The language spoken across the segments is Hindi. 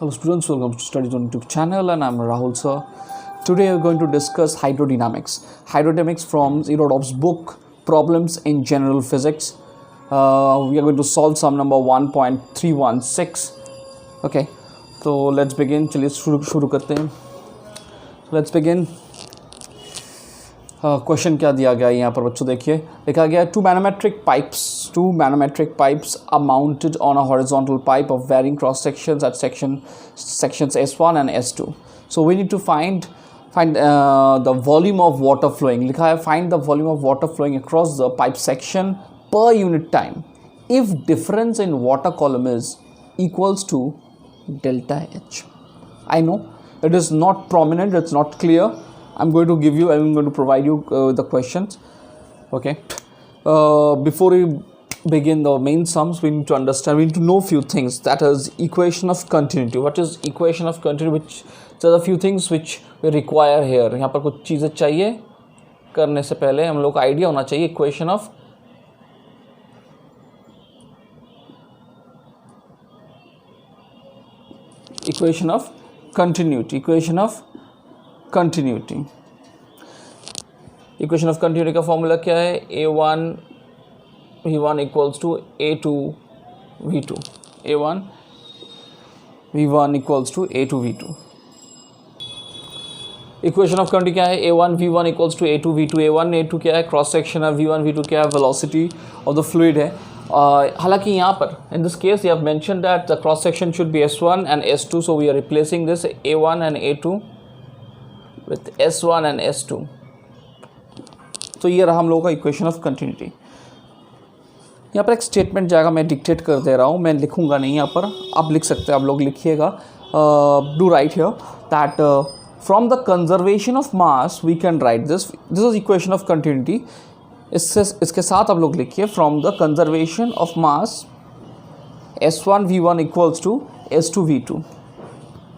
Hello students, welcome to Studies on YouTube channel and I'm Rahul sir. Today we're going to discuss hydrodynamics. Hydrodynamics from Zerodov's book, Problems in General Physics. We are going to solve sum number 1.316. Okay, so let's begin. चलिए शुरू करते हैं. Let's begin. क्वेश्चन क्या दिया गया है यहाँ पर बच्चों, देखिए लिखा गया है two manometric pipes are mounted on a horizontal pipe of varying cross sections at sections S1 and S2. So we need to find the volume of water flowing. लिखा है find the volume of water flowing across the pipe section per unit time if difference in water column is equals to delta H. I know it is not prominent, it's not clear. I'm going to provide you the questions. Okay. Before we begin the main sums, we need to know few things. That is equation of continuity. What is equation of continuity? Which there are a few things which we require here. यहाँ पर कुछ चीज़ें चाहिए करने से पहले हम लोग को आइडिया होना चाहिए equation of continuity. Equation of continuity का फॉर्मूला क्या है? A1 V1 equals to A2 V2. A1 V1 equals to A2 V2. Equation of continuity क्या है? A1 V1 equals to A2 V2. A1 A2 क्या है? क्रॉस सेक्शन है. V1 V2 क्या है? वेलोसिटी ऑफ द फ्लूइड है. हालांकि यहाँ पर in this case you have mentioned that the cross section should be S1 and S2, so we are replacing this A1 and A2 with S1 and S2. तो ये रहा हम लोगों का इक्वेशन ऑफ कंटिन्यूटी. यहाँ पर एक स्टेटमेंट जाएगा, मैं डिक्टेट कर दे रहा हूँ, मैं लिखूँगा नहीं यहाँ पर, आप लिख सकते हैं, आप लोग लिखिएगा. Do write here that from the conservation of mass we can write this is equation of continuity. इसके साथ आप लोग लिखिए from the conservation of mass S1 V1 equals to S2 V2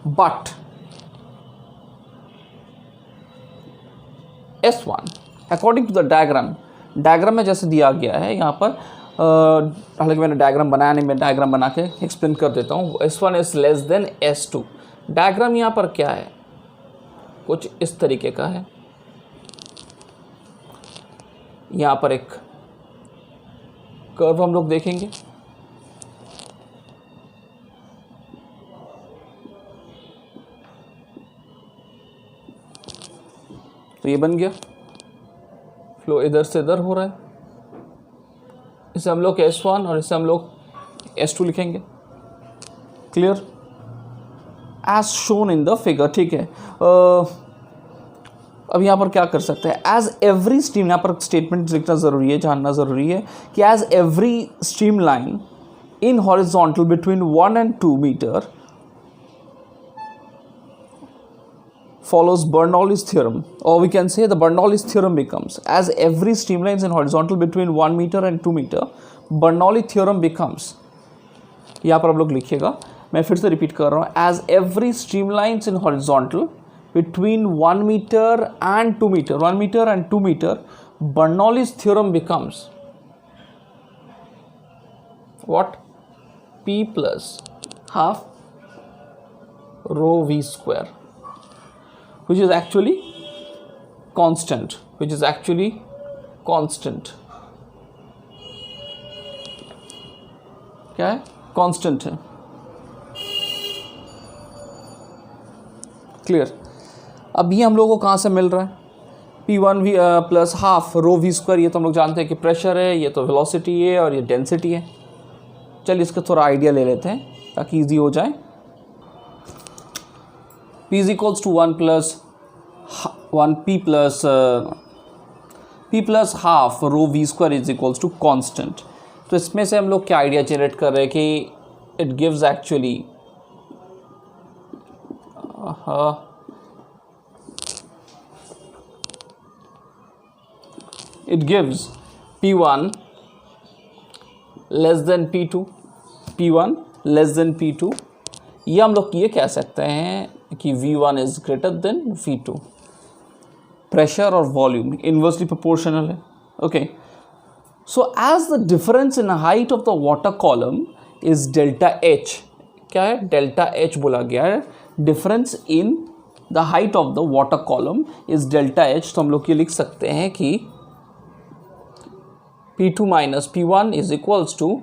but S1 according to the diagram में जैसे दिया गया है यहाँ पर, हालांकि मैंने डायग्राम बनाया नहीं, मैं डायग्राम बना के एक्सप्लेन कर देता हूँ. S1 is less than S2. Diagram यहाँ पर क्या है? कुछ इस तरीके का है. यहाँ पर एक कर्व हम लोग देखेंगे. तो ये बन गया, फ्लो इधर से इधर हो रहा है. इसे हम लोग S1 और इसे हम लोग S2 लिखेंगे. Clear? As shown in the figure. ठीक है. अब यहाँ पर क्या कर सकते हैं? एज एवरी स्ट्रीम, यहाँ पर स्टेटमेंट लिखना ज़रूरी है, जानना ज़रूरी है कि as every stream line in horizontal between 1 and 2 metre follows Bernoulli's theorem, or we can say the Bernoulli's theorem becomes, as every streamlines in horizontal between 1 meter and 2 meter, Bernoulli theorem becomes. यहाँ पर आप लोग लिखिएगा, मैं फिर से रिपीट कर रहा हूँ, as every streamlines in horizontal between 1 meter and 2 meter, 1 meter and 2 meter, Bernoulli's theorem becomes what? P plus half rho V square, which is actually constant. क्या है? कांस्टेंट है. क्लियर? अब ये हम लोगों को कहाँ से मिल रहा है? P1 V प्लस हाफ रो V स्क्वायर. ये तो हम लोग जानते हैं कि प्रेशर है, ये तो वेलोसिटी है और ये डेंसिटी है. चलिए इसका थोड़ा आइडिया ले लेते हैं ताकि इजी हो जाए. P is equals to 1 P plus half rho V square is equals to constant. तो इसमें से हम लोग क्या आइडिया जनरेट कर रहे हैं कि it gives actually it gives P1 less than P2. P1 less than P2. ये हम लोग ये कह सकते हैं कि V1 is greater than V2. Pressure और वॉल्यूम इन्वर्सली प्रोपोर्शनल है. Okay, So as the difference in height of the water column is delta H, क्या है, डेल्टा एच बोला गया है, difference in the height of the water column is delta H. तो हम लोग ये लिख सकते हैं कि P2 minus P1 is equals to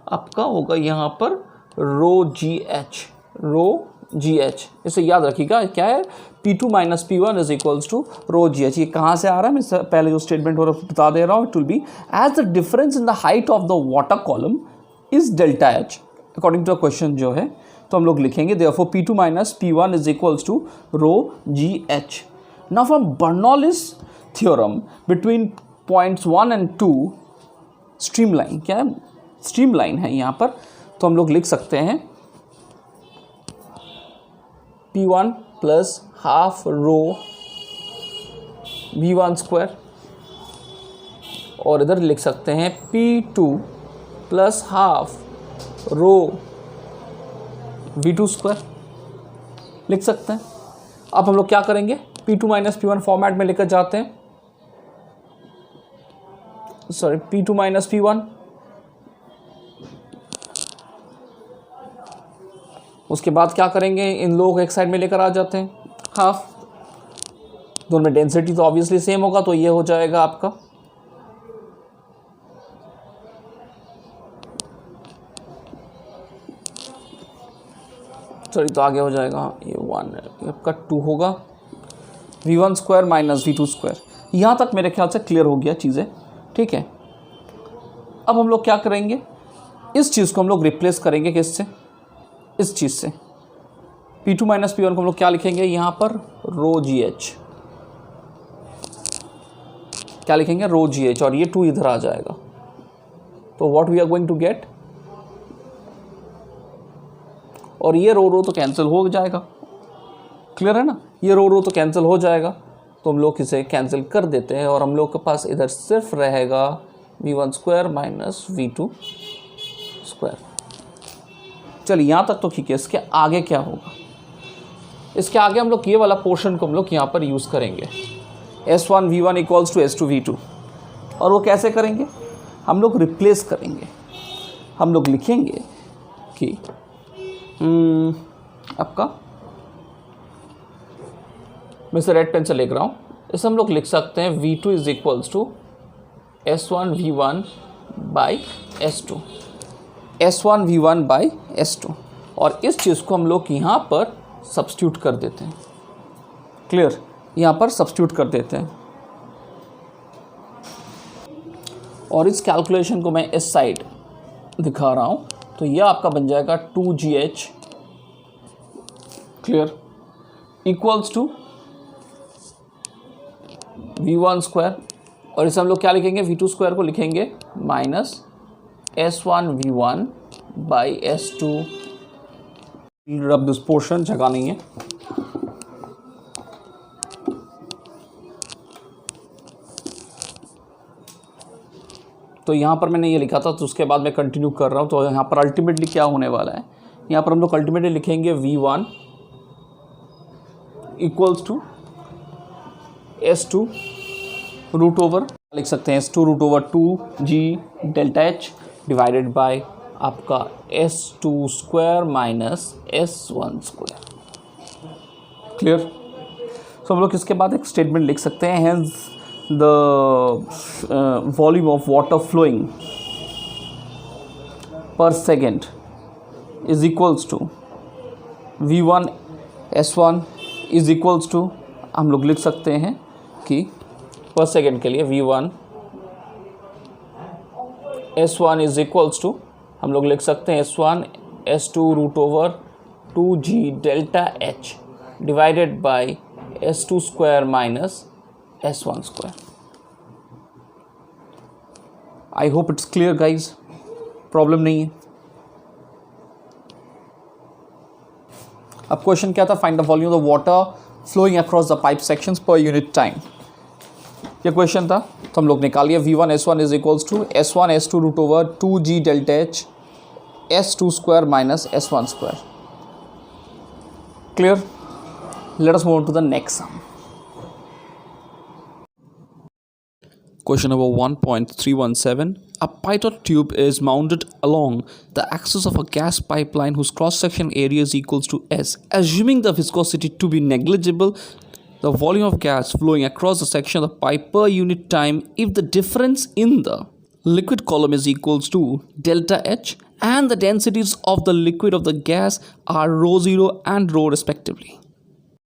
आपका होगा यहाँ पर रो जी एच। इसे याद रखिएगा, क्या है, P2 minus P1 is equals to rho G H. ये कहाँ से आ रहा है, मैं पहले जो स्टेटमेंट हो रहा है बता दे रहा हूँ। It will be as the difference in the height of the water column is delta H according to the question जो है। तो हम लोग लिखेंगे therefore P2 minus P1 is equals to rho G H. Now from Bernoulli's theorem between points 1 and 2 streamline, क्या है, स्ट्रीमलाइन है यहाँ पर। तो हम लोग लिख सकते हैं P1 प्लस हाफ रो V1 स्क्वायर, और इधर लिख सकते हैं P2 प्लस हाफ रो V2 स्क्वायर लिख सकते हैं। अब हम लोग क्या करेंगे, P2 माइनस P1 फॉर्मेट में लेकर जाते हैं, सॉरी P2 माइनस P1, उसके बाद क्या करेंगे, इन लोगों को एक साइड में लेकर आ जाते हैं, हाफ, दोनों में डेंसिटी तो ऑब्वियसली सेम होगा, तो ये हो जाएगा आपका सॉरी तो आगे हो जाएगा ये 1, आपका 2 होगा V1 square minus V2 square. यहाँ तक मेरे ख्याल से क्लियर हो गया चीज़ें, ठीक है। अब हम लोग क्या करेंगे, इस चीज़ को हम लोग रिप्लेस करेंगे किससे, इस चीज़ से। P2 माइनस P1 को हम लोग क्या लिखेंगे यहाँ पर, रो जी एच, क्या लिखेंगे, रो जी एच, और ये 2 इधर आ जाएगा। तो what we are going to get, और ये रो तो कैंसिल हो जाएगा, क्लियर है ना, ये रो तो कैंसिल हो जाएगा। तो हम लोग इसे कैंसिल कर देते हैं, और हम लोग के पास इधर सिर्फ रहेगा V1 square minus V2 square. चलिए यहाँ तक तो ठीक है। इसके आगे क्या होगा, इसके आगे हम लोग ये वाला पोर्शन को हम लोग यहाँ पर यूज़ करेंगे, S1 V1 equals to S2 V2। और वो कैसे करेंगे, हम लोग रिप्लेस करेंगे। हम लोग लिखेंगे कि आपका, मैं इसे रेड पेन से लिख रहा हूँ, इसे हम लोग लिख सकते हैं V2 is equals to S1 V1 by S2, S1 V1 by S2, और इस चीज़ को हम लोग यहाँ पर सब्स्टिट्यूट कर देते हैं, क्लियर, यहाँ पर सब्स्टिट्यूट कर देते हैं। और इस कैलकुलेशन को मैं इस साइड दिखा रहा हूँ, तो यह आपका बन जाएगा 2GH, clear, equals to V1 square, और इसे हम लोग क्या लिखेंगे, V2 स्क्वायर को लिखेंगे minus S1 V1 by S2, rub this portion, जगह नहीं है। तो यहाँ पर मैंने ये लिखा था, तो उसके बाद मैं कंटिन्यू कर रहा हूँ। तो यहाँ पर अल्टीमेटली क्या होने वाला है, यहाँ पर हम लोग अल्टीमेटली लिखेंगे V1 equals to S2 root over, लिख सकते हैं S2 root over 2G delta H divided by आपका S2 square minus S1 square, clear. तो हम लोग इसके बाद एक स्टेटमेंट लिख सकते हैं, hence the volume of water flowing per second is equals to V1 S1 is equals to, हम लोग लिख सकते हैं कि पर सेकेंड के लिए V1 S1 is equals to, हम लोग लिख सकते हैं S1 S2 root over 2G delta H divided by S2 square minus S1 square. I hope it's clear guys, problem नहीं है। अब क्वेश्चन क्या था, find the volume of water flowing across the pipe sections per unit time, ये क्वेश्चन था। तो हम लोग निकालिए V1 S1 is equals to S1 S2 root over 2G delta H S2 square minus S1 square, clear. Let us move to the next some. Question number 1.317. A pitot tube is mounted along the axis of a gas pipeline whose cross-section area is equals to S. Assuming the viscosity to be negligible, the volume of gas flowing across the section of the pipe per unit time if the difference in the liquid column is equals to delta H and the densities of the liquid of the gas are rho 0 and rho respectively.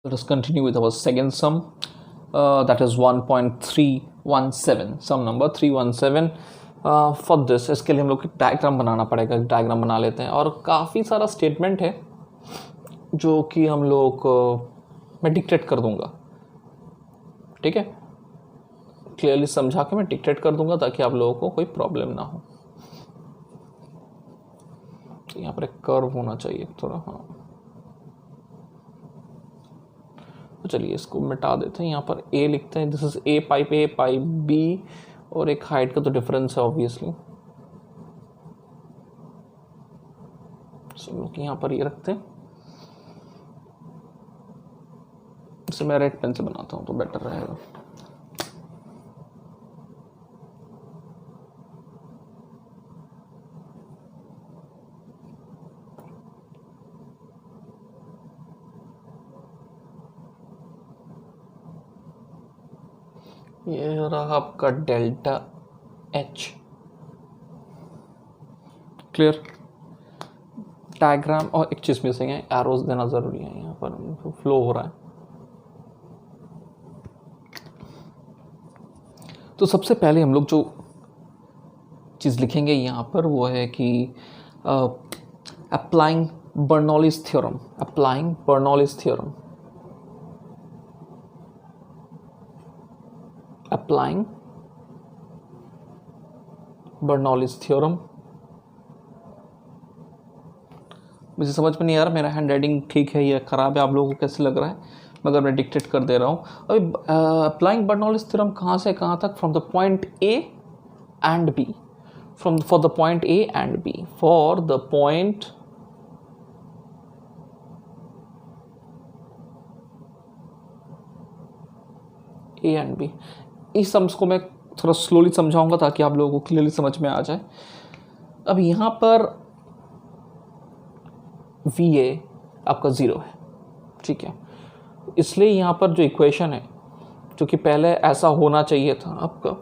Let us continue with our second sum. That is 1.317, sum number 317. For this, इसके लिए हम लोग डायग्राम बनाना पड़ेगा. डायग्राम बना लेते हैं और काफ़ी सारा स्टेटमेंट है जो कि हम लोग मैं डिक्टेट कर दूंगा. ठीक है, क्लियरली समझा के मैं डिक्टेट कर दूंगा ताकि आप लोगों को कोई प्रॉब्लम ना हो. तो यहाँ पर एक कर्व होना चाहिए थोड़ा. हाँ, तो चलिए इसको मिटा देते हैं. यहाँ पर ए लिखते हैं. This is a pipe B और एक हाइट का तो डिफरेंस है ऑब्वियसली. हम लोग यहाँ पर ये रखते हैं. इसे मैं रेड पेन से बनाता हूँ तो बेटर रहेगा. ये रहा आपका डेल्टा एच. क्लियर. डायग्राम और एक चीज मिसिंग है, एरोज देना जरूरी है. यहाँ पर फ्लो हो रहा है. तो सबसे पहले हम लोग जो चीज लिखेंगे यहाँ पर वो है कि applying Bernoulli's theorem. Applying Bernoulli's theorem. Applying Bernoulli's theorem. मुझे समझ में नहीं आ रहा मेरा हैंड राइटिंग ठीक है या ख़राब है, आप लोगों को कैसे लग रहा है, मगर मैं डिक्टेट कर दे रहा हूँ. अभी अप्लाइंग बर्नौलीज थ्योरम कहाँ से कहाँ तक? From the point A and B. For the point A and B. For the point A and B. इस सम्स को मैं थोड़ा स्लोली समझाऊंगा ताकि आप लोगों को क्लियरली समझ में आ जाए. अब यहाँ पर वी ए आपका 0 है. ठीक है, इसलिए यहाँ पर जो इक्वेशन है जो कि पहले ऐसा होना चाहिए था आपका,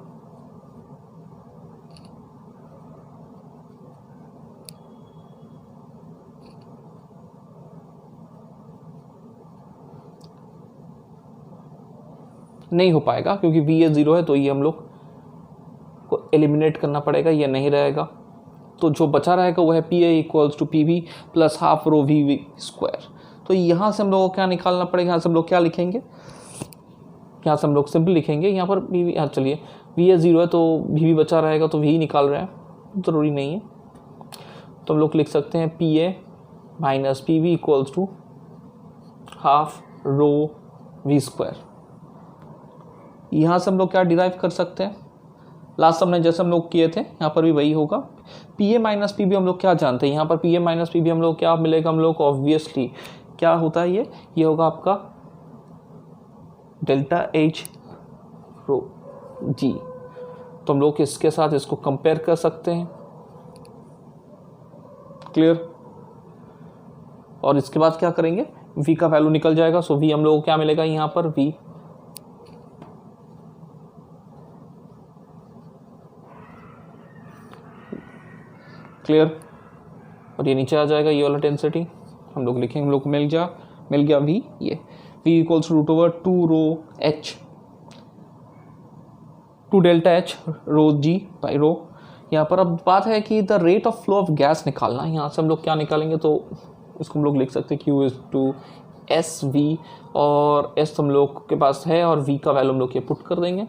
नहीं हो पाएगा क्योंकि वी ए 0 है. तो ये हम लोग को एलिमिनेट करना पड़ेगा, ये नहीं रहेगा. तो जो बचा रहेगा वो है P A equals to P B plus half rho V V square. तो यहाँ से हम लोगों को क्या निकालना पड़ेगा? यहाँ से हम लोग क्या लिखेंगे? यहाँ से हम लोग सिंपल लिखेंगे. यहाँ पर वी वी, हाँ चलिए, वी ए 0 है तो वी वी बचा रहेगा तो वी निकाल रहे हैं, ज़रूरी नहीं है. तो हम लोग लिख सकते हैं P A minus P V equals to half rho V square. यहाँ से हम लोग क्या डिराइव कर सकते हैं? लास्ट हमने जैसे हम लोग किए थे यहाँ पर भी वही होगा. P A minus P B हम लोग क्या जानते हैं? यहाँ पर P A minus P B हम लोग क्या मिलेगा? हम लोग ऑब्वियसली क्या होता है ये होगा आपका डेल्टा एच रो जी. तो हम लोग इसके साथ इसको कंपेयर कर सकते हैं. क्लियर. और इसके बाद क्या करेंगे? वी का वैल्यू निकल जाएगा. सो वी हम लोग को क्या मिलेगा यहाँ पर? वी. क्लियर. और ये नीचे आ जाएगा ये वाला डेंसिटी हम लोग लिखेंगे. हम लोग को मिल गया वी. ये V equals root over 2 rho H 2 delta H rho G by rho. यहाँ पर अब बात है कि the rate of flow of gas निकालना. यहाँ से हम लोग क्या निकालेंगे? तो इसको हम लोग लिख सकते हैं Q is to S V. और एस हम लोग के पास है और वी का वैल्यू हम लोग ये पुट कर देंगे.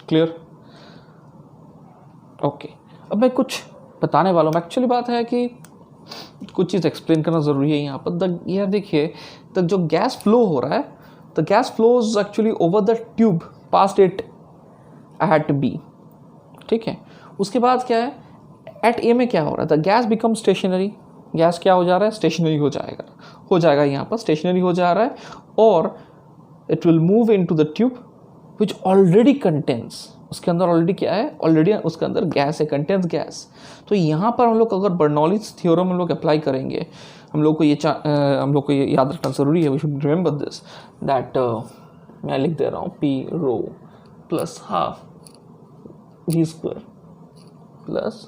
क्लियर. ओके. अब मैं कुछ बताने वाला हूँ. एक्चुअली बात है कि कुछ चीज़ एक्सप्लेन करना ज़रूरी है यहाँ पर. यह देखिए, जो गैस फ्लो हो रहा है, the gas flows actually over the tube past it at B. ठीक है. उसके बाद क्या है? एट ए में क्या हो रहा है? The gas become stationary. Gas क्या हो जा रहा है? स्टेशनरी हो जाएगा. हो जाएगा, यहाँ पर स्टेशनरी हो जा रहा है, और it will move into the tube which already contains, उसके अंदर ऑलरेडी क्या है, ऑलरेडी उसके अंदर गैस है, कंटेन्स गैस। तो यहाँ पर हम लोग अगर बर्नौलीज थ्योरम हम लोग अप्लाई करेंगे, हम लोग को ये याद रखना ज़रूरी है, we should remember this that मैं लिख दे रहा हूँ P rho plus half V square plus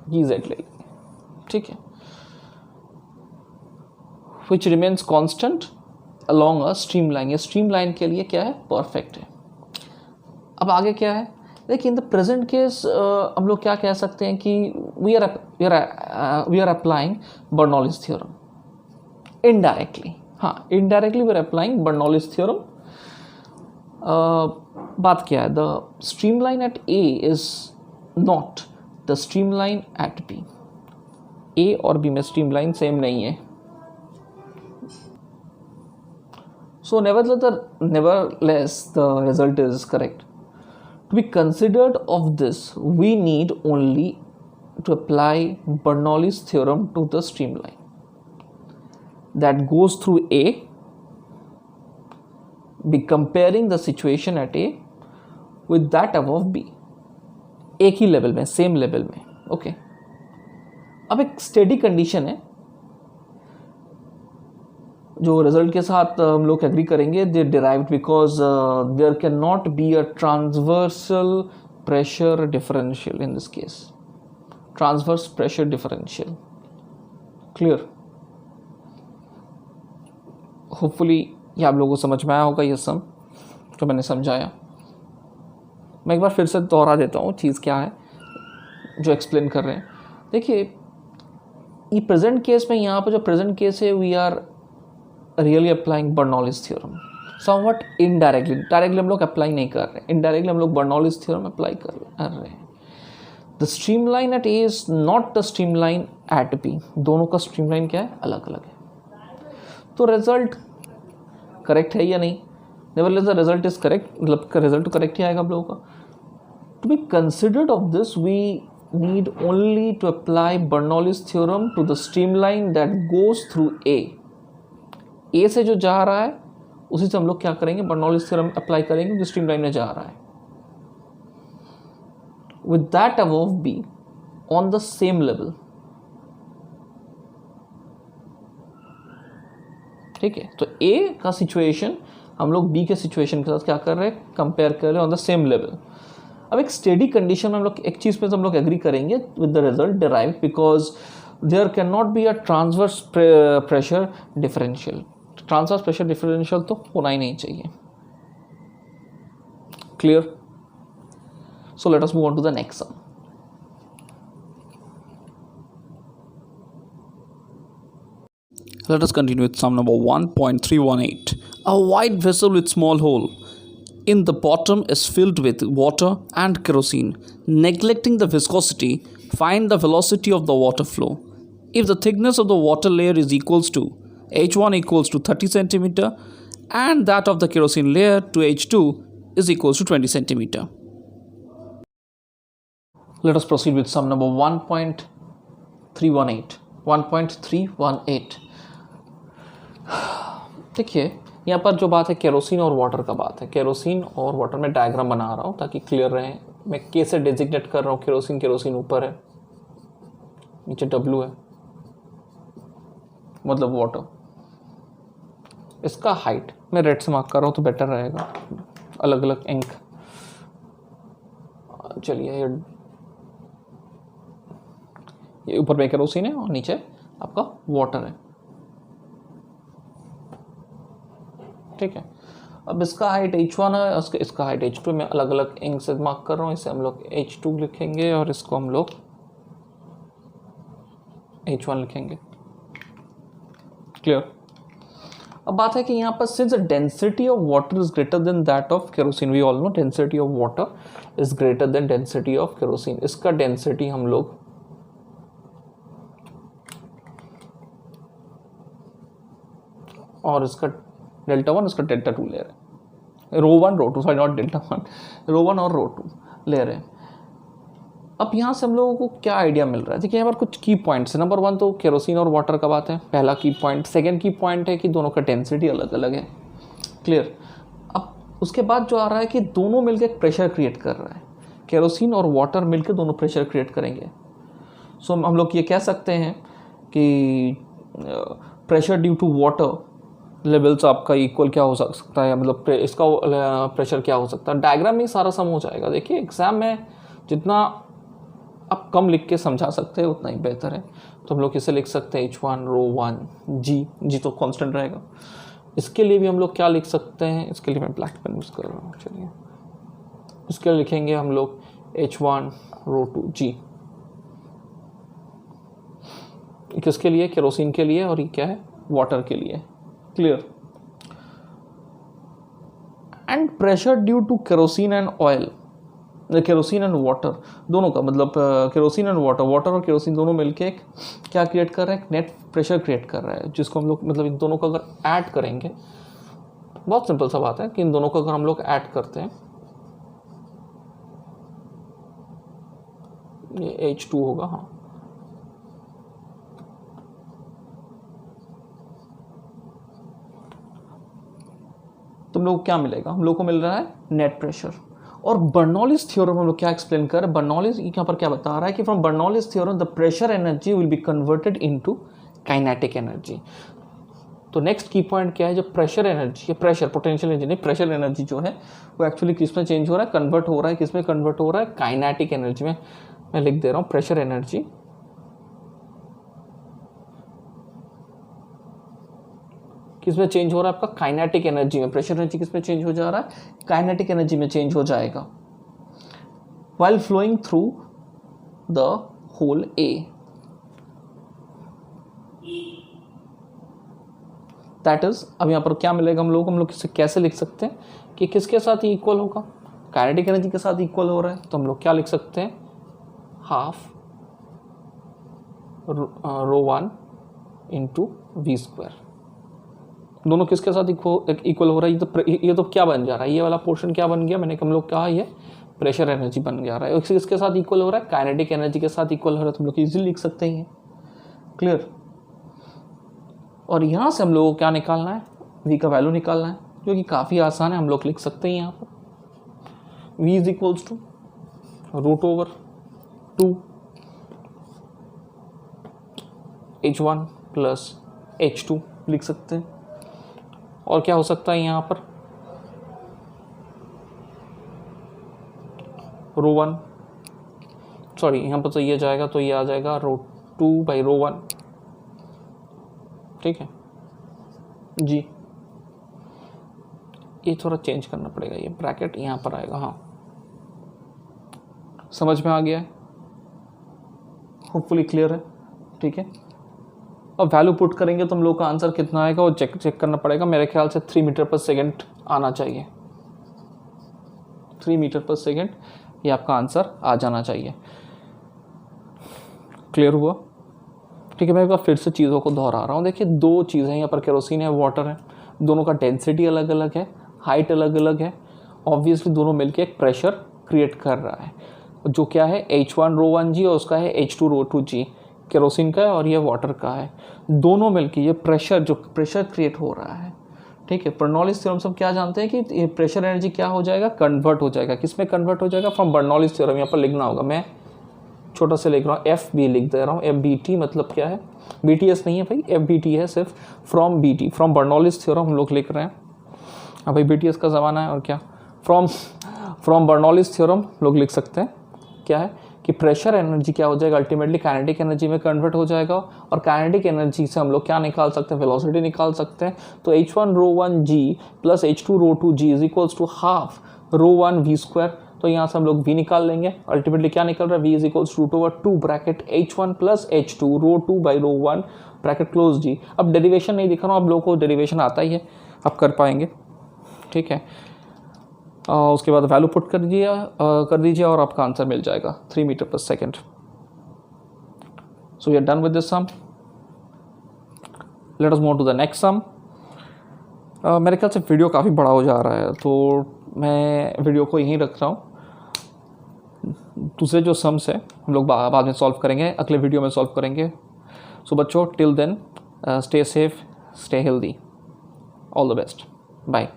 G Z ले, ठीक है, which remains constant along a stream line. ये स्ट्रीम लाइन के लिए क्या है, परफेक्ट है। अब आगे क्या है, देखिए इन द प्रेजेंट केस हम लोग क्या कह सकते हैं कि we are applying Bernoulli's theorem indirectly. हाँ, indirectly we are applying Bernoulli's theorem. बात क्या है, the stream line at A is not the stream line at B. A और बी में स्ट्रीम लाइन सेम नहीं है। So nevertheless the result is correct. To be considered of this, we need only to apply Bernoulli's theorem to the streamline that goes through A, be comparing the situation at A with that above B, एक ही लेवल में, सेम लेवल में, ओके। अब एक स्टेडी कंडीशन है जो रिजल्ट के साथ हम लोग एग्री करेंगे, they derived because there can not be a transversal pressure differential in this case, transverse pressure differential, clear. Hopefully ये आप लोगों को समझ में आया होगा ये सब जो मैंने समझाया। मैं एक बार फिर से दोहरा देता हूँ चीज़ क्या है जो एक्सप्लेन कर रहे हैं। देखिए ये प्रेजेंट केस में, यहाँ पर जो प्रेजेंट केस है, we are really applying Bernoulli's theorem somewhat indirectly. Directly हम लोग अप्लाई नहीं कर रहे, इनडायरेक्टली हम लोग बर्नौलीज थ्योरम अप्लाई कर रहे हैं। The stream line at A is not the stream line at B. दोनों का स्ट्रीम लाइन क्या है, अलग अलग है। तो रिजल्ट करेक्ट है या नहीं, nevertheless the result is correct, मतलब रिजल्ट तो करेक्ट ही आएगा आप लोगों का। To be considered of this we need only to apply Bernoulli's theorem to the streamline that goes through A. A से जो जा रहा है उसी से हम लोग क्या करेंगे, Bernoulli's theorem अप्लाई करेंगे जो स्ट्रीमलाइन में जा रहा है, with that above B on the same level। ठीक है, तो A का सिचुएशन हम लोग B के सिचुएशन के साथ क्या कर रहे हैं, कंपेयर कर रहे हैं ऑन द सेम लेवल। अब एक स्टेडी कंडीशन में हम लोग एक चीज़ पे हम लोग एग्री करेंगे with the result derived because there can not be a transverse pressure differential. Transverse pressure differential तो होना ही नहीं चाहिए, clear. So let us move on to the next sum. Let us continue with sum number 1.318. A wide vessel with small hole in the bottom is filled with water and kerosene. Neglecting the viscosity, find the velocity of the water flow. If the thickness of the water layer is equals to H1 equals to 30 centimeter and that of the kerosene layer to H2 is equals to 20 centimeter. Let us proceed with sum number 1.318. 1.318. देखिए यहाँ पर जो बात है केरोसिन और वाटर का बात है। केरोसिन और वाटर में डायग्राम बना रहा हूँ ताकि क्लियर रहे। मैं के से डेजिग्नेट कर रहा हूँ, केरोसिन, केरोसिन ऊपर है, नीचे डब्ल्यू है, मतलब वाटर। इसका हाइट मैं रेड से मार्क कर रहा हूँ तो बेटर रहेगा, अलग अलग इंक। चलिए ये ऊपर में केरोसिन है और नीचे आपका वाटर है, ठीक है। अब इसका हाइट h1 है, इसका हाइट h2। मैं अलग अलग इंक से मार्क कर रहा हूँ। इसे हम लोग h2 लिखेंगे और इसको हम लोग h1 लिखेंगे, क्लियर। अब बात है कि यहाँ पर since density of water is greater than that of kerosene, we all know density of water is greater than density of kerosene. इसका डेंसिटी हम लोग और इसका डेल्टा 1, इसका डेल्टा 2 ले रहे हैं। रो 1 रो 2, सॉरी नॉट डेल्टा 1, रो 1 और रो 2 ले रहे हैं। अब यहाँ से हम लोगों को क्या आइडिया मिल रहा है, देखिए यहाँ पर कुछ की पॉइंट्स है। नंबर 1 तो केरोसिन और वाटर का बात है, पहला की पॉइंट। सेकेंड की पॉइंट है कि दोनों का डेंसिटी अलग अलग है, क्लियर। अब उसके बाद जो आ रहा है कि दोनों मिलकर एक प्रेशर क्रिएट कर रहा है, केरोसिन और वाटर मिलकर दोनों प्रेशर क्रिएट करेंगे। सो हम लोग ये कह सकते हैं कि pressure due to water levels आपका इक्वल क्या हो सकता है, मतलब इसका प्रेशर क्या हो सकता है। डायग्राम में सारा सम हो जाएगा। देखिए एग्जाम में जितना आप कम लिख के समझा सकते हैं उतना ही बेहतर है। तो हम लोग इसे लिख सकते हैं H1 रो 1 जी तो कांस्टेंट रहेगा। इसके लिए भी हम लोग क्या लिख सकते हैं, इसके लिए मैं ब्लैक पेन यूज़ कर रहा हूँ, चलिए इसके लिए लिखेंगे हम लोग H1 रो 2 जी। किसके लिए, केरोसिन के लिए, और ये क्या है, वाटर के लिए, clear. And pressure due to kerosene and oil, kerosene and water दोनों का मतलब केरोसिन एंड वाटर और केरोसिन दोनों मिलके एक क्या क्रिएट कर रहे हैं, नेट प्रेशर क्रिएट कर रहा है, जिसको हम लोग मतलब इन दोनों को अगर ऐड करेंगे, बहुत सिंपल सा बात है कि इन दोनों को अगर हम लोग ऐड करते हैं, ये H2 होगा, हाँ तो हम लोग को क्या मिलेगा, हम लोग को मिल रहा है नेट प्रेशर। और बर्नौलीज थ्योरम हम लोग क्या एक्सप्लेन कर रहे हैं, बर्नौलीज यहाँ पर क्या बता रहा है कि from Bernoulli's theorem the pressure energy will be converted into kinetic energy. तो नेक्स्ट की पॉइंट क्या है, जो प्रेशर एनर्जी है, प्रेशर पोटेंशियल एनर्जी नहीं, प्रेशर एनर्जी जो है वो एक्चुअली किस में चेंज हो रहा है, कन्वर्ट हो रहा है, किस में कन्वर्ट हो रहा है, काइनेटिक एनर्जी में। मैं लिख दे रहा हूँ प्रेशर एनर्जी किस में चेंज हो रहा है, आपका काइनेटिक एनर्जी में। प्रेशर एनर्जी किस में चेंज हो जा रहा है, काइनेटिक एनर्जी में चेंज हो जाएगा, while flowing through the hole A। That is, अब यहाँ पर क्या मिलेगा हम लोग इसे कैसे लिख सकते हैं कि किसके साथ इक्वल होगा, काइनेटिक एनर्जी के साथ इक्वल हो रहा है, तो हम लोग क्या लिख सकते हैं, half rho 1 into v square. दोनों किसके साथ इक्वल हो रहा है, ये तो क्या बन जा रहा है, ये वाला पोर्शन क्या बन गया, मैंने हम लोग कहा ये प्रेशर एनर्जी बन जा रहा है। किसके साथ इक्वल हो रहा है, काइनेटिक एनर्जी के साथ इक्वल हो रहा है, तो हम लोग इजीली लिख सकते हैं, क्लियर। और यहाँ से हम लोगों को क्या निकालना है, v का वैल्यू निकालना है, जो कि काफ़ी आसान है, हम लोग लिख सकते हैं यहाँ पर v is equals to √2 H1 plus H2 लिख सकते हैं। और क्या हो सकता है यहाँ पर, रो 1, सॉरी यहाँ पर तो ये जाएगा, तो ये आ जाएगा √2 बाई रो 1, ठीक है जी। ये थोड़ा चेंज करना पड़ेगा, ये ब्रैकेट यहाँ पर आएगा, हाँ समझ में आ गया है, होपफुली क्लियर है, ठीक है। अब वैल्यू पुट करेंगे तो हम लोग का आंसर कितना आएगा वो चेक करना पड़ेगा। मेरे ख्याल से 3 मीटर पर सेकेंड आना चाहिए, 3 मीटर पर सेकेंड ये आपका आंसर आ जाना चाहिए, क्लियर हुआ, ठीक है। मैं एक बार फिर से चीज़ों को दोहरा रहा हूँ। देखिए दो चीज़ें यहाँ पर, केरोसिन है, वाटर है, दोनों का डेंसिटी अलग अलग है, हाइट अलग अलग है, ऑब्वियसली दोनों मिलकर एक प्रेशर क्रिएट कर रहा है, जो क्या है H1 रो 1 जी और उसका है H2 रो 2 जी, केरोसिन का है और ये वाटर का है। दोनों मिलकर ये प्रेशर क्रिएट हो रहा है, ठीक है। बर्नौलीज थ्योरम से हम क्या जानते हैं कि ये प्रेशर एनर्जी क्या हो जाएगा, कन्वर्ट हो जाएगा, किस में कन्वर्ट हो जाएगा, फ्रॉम बर्नौलीज थ्योरम। यहाँ पर लिखना होगा, मैं छोटा से लिख रहा हूँ, FB लिख दे रहा हूँ, FBT मतलब क्या है, BTS नहीं है भाई, FBT है सिर्फ, from BT, from Bernoulli's theorem हम लोग लिख रहे हैं। हाँ भाई BTS का ज़माना है, और क्या, फ्रॉम बर्नौलीज थ्योरम लोग लिख सकते हैं क्या है कि प्रेशर एनर्जी क्या हो जाएगा, अल्टीमेटली काइनेटिक एनर्जी में कन्वर्ट हो जाएगा, और काइनेटिक एनर्जी से हम लोग क्या निकाल सकते हैं, वेलोसिटी निकाल सकते हैं। तो H1 rho 1 g plus H2 rho 2 g is equals to half rho 1 v square. तो यहाँ से हम लोग v निकाल लेंगे, अल्टीमेटली क्या निकल रहा है, v is equals √2 bracket H1 plus H2 rho 2 by rho 1 bracket close जी। अब डेरिवेशन नहीं दिखा रहा हूँ, आप लोगों को डेरिवेशन आता ही है, आप कर पाएंगे, ठीक है। उसके बाद वैल्यू पुट कर दीजिए और आपका आंसर मिल जाएगा 3 meter per second. So we are done with this sum, let us move to the next sum. मेरे ख्याल से वीडियो काफ़ी बड़ा हो जा रहा है, तो मैं वीडियो को यहीं रख रहा हूँ। दूसरे जो सम्स है हम लोग बाद में सॉल्व करेंगे, अगले वीडियो में सॉल्व करेंगे। सो बच्चों, till then stay safe, stay healthy, all the best, bye.